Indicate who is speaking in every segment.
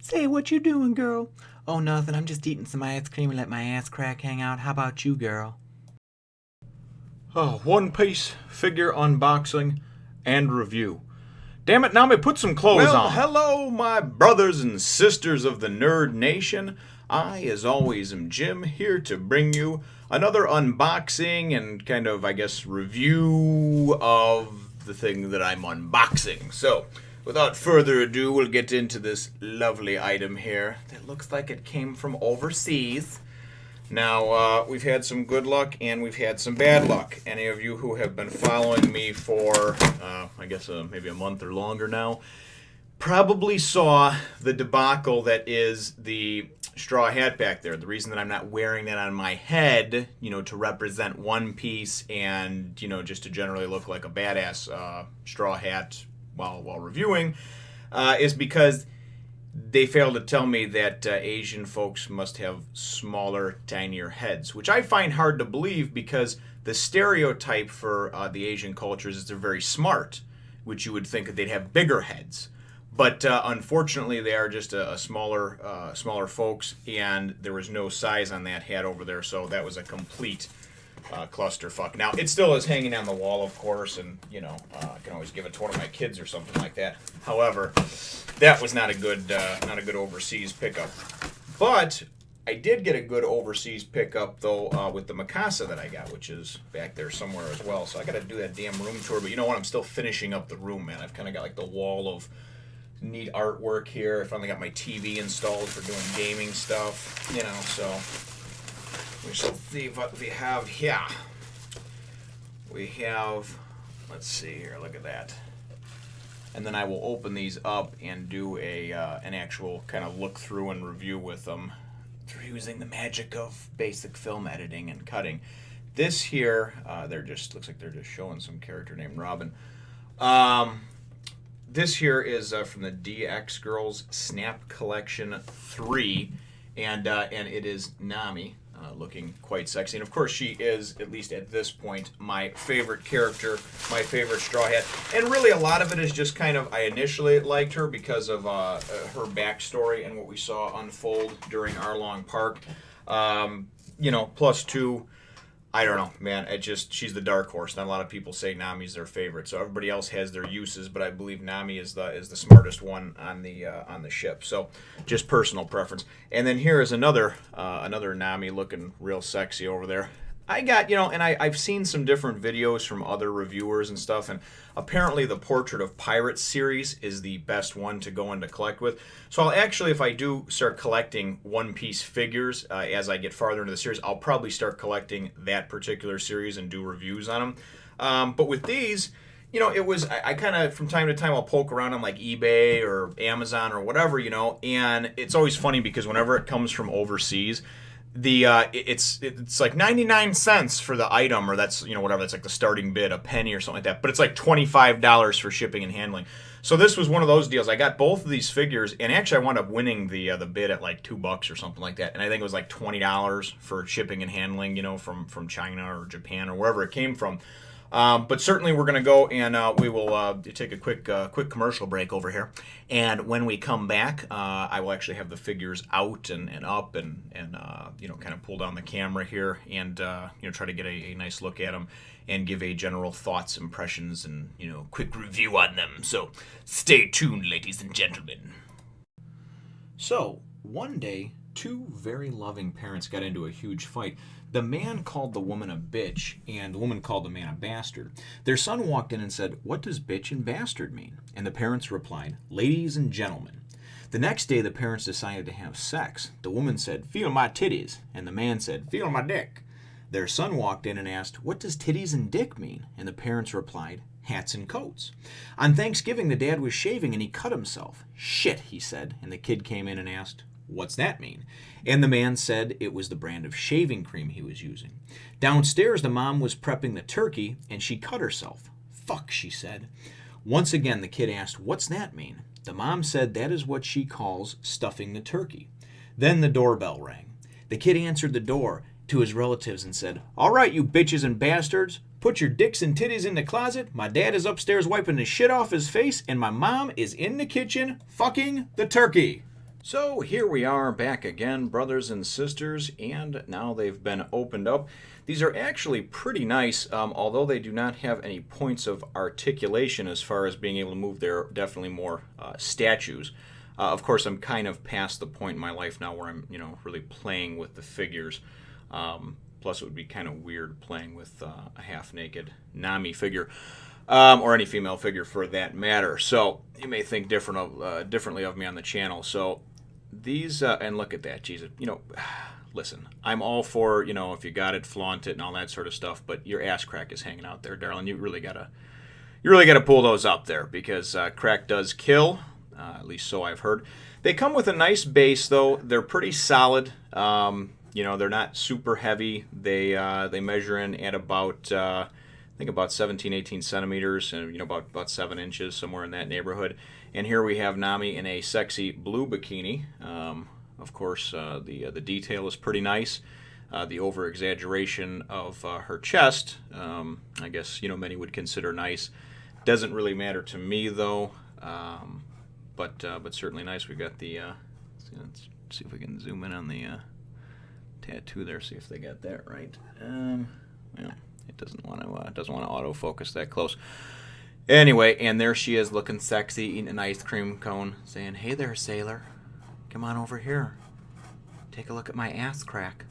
Speaker 1: Say, what you doing, girl? Oh, nothing. I'm just eating some ice cream and let my ass crack hang out. How about you, girl?
Speaker 2: Oh, One Piece figure unboxing and review. Damn it, Nami, put some clothes on. Hello, my brothers and sisters of the Nerd Nation. I, as always, am Jim, here to bring you another unboxing and kind of, I guess, review of the thing that I'm unboxing. So, without further ado, we'll get into this lovely item here that looks like it came from overseas. Now, we've had some good luck and we've had some bad luck. Any of you who have been following me for, I guess, maybe a month or longer now, probably saw the debacle that is the straw hat back there. The reason that I'm not wearing that on my head, to represent One Piece and, just to generally look like a badass straw hat while reviewing, is because they failed to tell me that Asian folks must have smaller, tinier heads, which I find hard to believe because the stereotype for the Asian cultures is they're very smart, which you would think that they'd have bigger heads. But unfortunately, they are just a smaller folks, and there was no size on that hat over there, so that was a complete clusterfuck. Now, it still is hanging on the wall, of course, and, I can always give it to one of my kids or something like that. However, that was not a good overseas pickup. But I did get a good overseas pickup, though, with the Mikasa that I got, which is back there somewhere as well. So I got to do that damn room tour. But you know what? I'm still finishing up the room, man. I've kind of got like the wall of neat artwork here. I finally got my TV installed for doing gaming stuff, so we shall see what we have here. We have, let's see here, look at that. And then I will open these up and do an actual kind of look through and review with them through using the magic of basic film editing and cutting. This here, looks like they're just showing some character named Robin. This here is from the DX Girls Snap Collection 3, and it is Nami. Looking quite sexy. And of course, she is, at least at this point, my favorite character, my favorite Straw Hat. And really, a lot of it is just kind of, I initially liked her because of her backstory and what we saw unfold during Arlong Park. Plus two, I don't know, man. She's the dark horse. Not a lot of people say Nami's their favorite, so everybody else has their uses, but I believe Nami is the smartest one on the ship. So, just personal preference. And then here is another Nami looking real sexy over there. I got, and I've seen some different videos from other reviewers and stuff, and apparently the Portrait of Pirates series is the best one to go in to collect with. So I'll actually, if I do start collecting One Piece figures as I get farther into the series, I'll probably start collecting that particular series and do reviews on them. But with these, it was, I kind of, from time to time, I'll poke around on like eBay or Amazon or whatever, and it's always funny because whenever it comes from overseas, it's like 99 cents for the item, or that's whatever, that's like the starting bid, a penny or something like that, but it's like $25 for shipping and handling. So this was one of those deals. I got both of these figures, and actually I wound up winning the bid at like $2 or something like that, and I think it was like $20 for shipping and handling, from China or Japan or wherever it came from. But certainly we're going to go and we will take a quick commercial break over here. And when we come back, I will actually have the figures out and up and kind of pull down the camera here and try to get a nice look at them and give a general thoughts, impressions, and quick review on them. So stay tuned, ladies and gentlemen. So one day, two very loving parents got into a huge fight. The man called the woman a bitch, and the woman called the man a bastard. Their son walked in and said, "What does bitch and bastard mean?" And the parents replied, "Ladies and gentlemen." The next day, the parents decided to have sex. The woman said, "Feel my titties," and the man said, "Feel my dick." Their son walked in and asked, "What does titties and dick mean?" And the parents replied, "Hats and coats." On Thanksgiving, the dad was shaving and he cut himself. "Shit," he said, and the kid came in and asked, "What's that mean?" And the man said it was the brand of shaving cream he was using. Downstairs, the mom was prepping the turkey, and she cut herself. "Fuck," she said. Once again, the kid asked, "What's that mean?" The mom said that is what she calls stuffing the turkey. Then the doorbell rang. The kid answered the door to his relatives and said, "All right, you bitches and bastards, put your dicks and titties in the closet. My dad is upstairs wiping the shit off his face, and my mom is in the kitchen fucking the turkey." So here we are back again, brothers and sisters, and now they've been opened up. These are actually pretty nice, although they do not have any points of articulation as far as being able to move. They're definitely more statues. Of course, I'm kind of past the point in my life now where I'm, really playing with the figures. Plus, it would be kind of weird playing with a half-naked Nami figure. Or any female figure for that matter. So you may think differently of me on the channel. So these, and look at that, Jesus. Listen, I'm all for, if you got it, flaunt it and all that sort of stuff. But your ass crack is hanging out there, darling. You really gotta pull those up there because crack does kill. At least so I've heard. They come with a nice base though. They're pretty solid. They're not super heavy. They measure in at about. I think about 17, 18 centimeters, and about 7 inches, somewhere in that neighborhood. And here we have Nami in a sexy blue bikini. Of course, the detail is pretty nice. The over exaggeration of her chest, I guess many would consider nice. Doesn't really matter to me though, but certainly nice. We got the. Let's see if we can zoom in on the tattoo there. See if they got that right. Yeah. It doesn't want to autofocus that close. Anyway, and there she is looking sexy, eating an ice cream cone, saying, "Hey there, sailor. Come on over here. Take a look at my ass crack."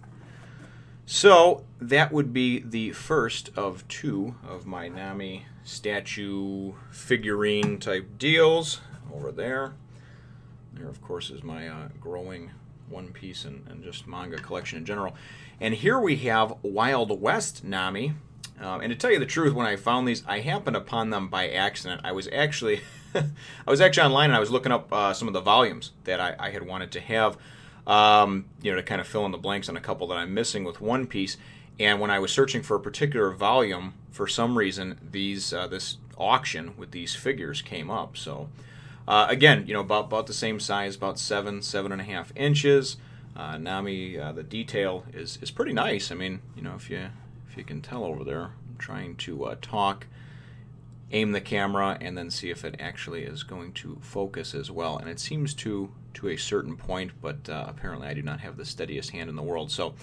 Speaker 2: So that would be the first of 2 of my Nami statue figurine type deals over there. There, of course, is my growing One Piece and just manga collection in general. And here we have Wild West Nami. And to tell you the truth, when I found these, I happened upon them by accident. I was actually online and I was looking up some of the volumes that I had wanted to have, to kind of fill in the blanks on a couple that I'm missing with One Piece. And when I was searching for a particular volume, for some reason, this auction with these figures came up. So again, about the same size, about 7.5 inches. Nami, the detail is pretty nice. I mean, if you can tell over there, I'm trying to talk, aim the camera, and then see if it actually is going to focus as well. And it seems to a certain point, but apparently I do not have the steadiest hand in the world. So,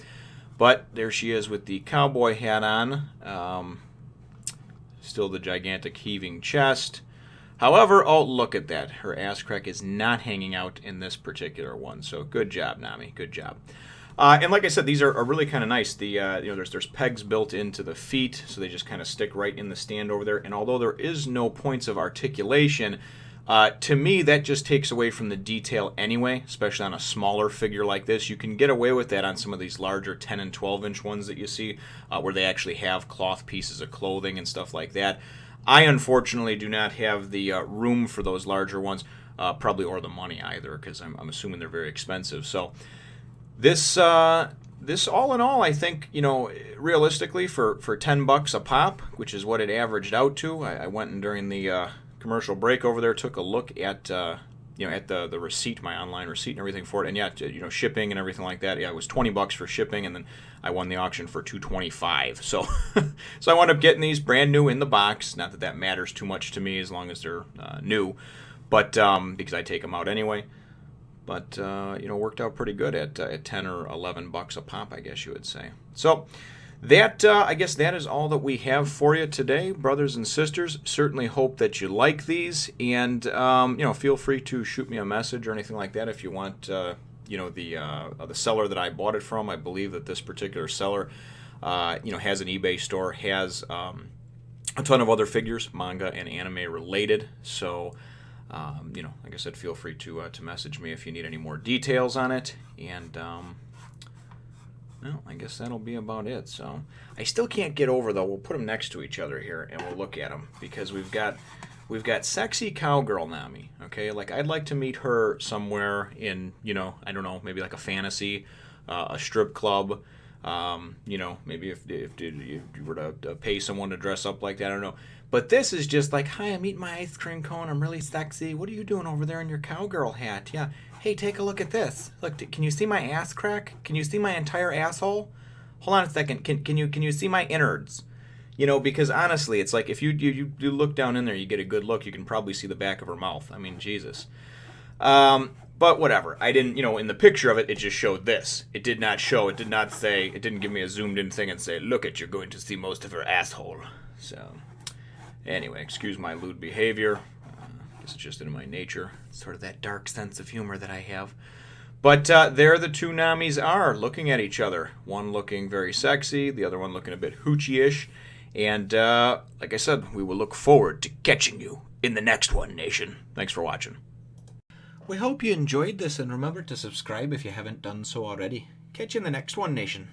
Speaker 2: but there she is with the cowboy hat on. Still the gigantic heaving chest. However, oh, look at that. Her ass crack is not hanging out in this particular one. So good job, Nami. Good job. And like I said, these are really kind of nice. There's pegs built into the feet, so they just kind of stick right in the stand over there. And although there is no points of articulation, to me that just takes away from the detail anyway, especially on a smaller figure like this. You can get away with that on some of these larger 10 and 12-inch ones that you see, where they actually have cloth pieces of clothing and stuff like that. I unfortunately do not have the room for those larger ones, probably, or the money either, because I'm assuming they're very expensive. So this all in all, I think, realistically for $10 a pop, which is what it averaged out to. I went and during the commercial break over there, took a look at at the receipt, my online receipt and everything for it, and yeah, shipping and everything like that. Yeah, it was $20 for shipping, and then I won the auction for $225. So, so I wound up getting these brand new in the box. Not that that matters too much to me as long as they're new, but because I take them out anyway. But worked out pretty good at $10 or $11 a pop, I guess you would say. So that I guess that is all that we have for you today, brothers and sisters. Certainly hope that you like these, and feel free to shoot me a message or anything like that if you want. The seller that I bought it from, I believe that this particular seller, has an eBay store, has a ton of other figures, manga and anime related. So. Like I said, feel free to message me if you need any more details on it. And, I guess that'll be about it. So I still can't get over, though. We'll put them next to each other here, and we'll look at them. Because we've got sexy cowgirl Nami, okay? Like, I'd like to meet her somewhere in, I don't know, maybe like a fantasy, a strip club. Maybe if you were to pay someone to dress up like that, I don't know. But this is just like, hi, I'm eating my ice cream cone. I'm really sexy. What are you doing over there in your cowgirl hat? Yeah. Hey, take a look at this. Look, can you see my ass crack? Can you see my entire asshole? Hold on a second. Can you see my innards? Because honestly, it's like if you look down in there, you get a good look. You can probably see the back of her mouth. I mean, Jesus. But whatever. I didn't, in the picture of it, it just showed this. It did not say, it didn't give me a zoomed in thing and say, look at, you're going to see most of her asshole. So, anyway, excuse my lewd behavior. Guess it's just in my nature. Sort of that dark sense of humor that I have. But there the two Namis are, looking at each other. One looking very sexy, the other one looking a bit hoochie-ish. And, like I said, we will look forward to catching you in the next one, Nation. Thanks for watching.
Speaker 1: We hope you enjoyed this, and remember to subscribe if you haven't done so already. Catch you in the next one, Nation.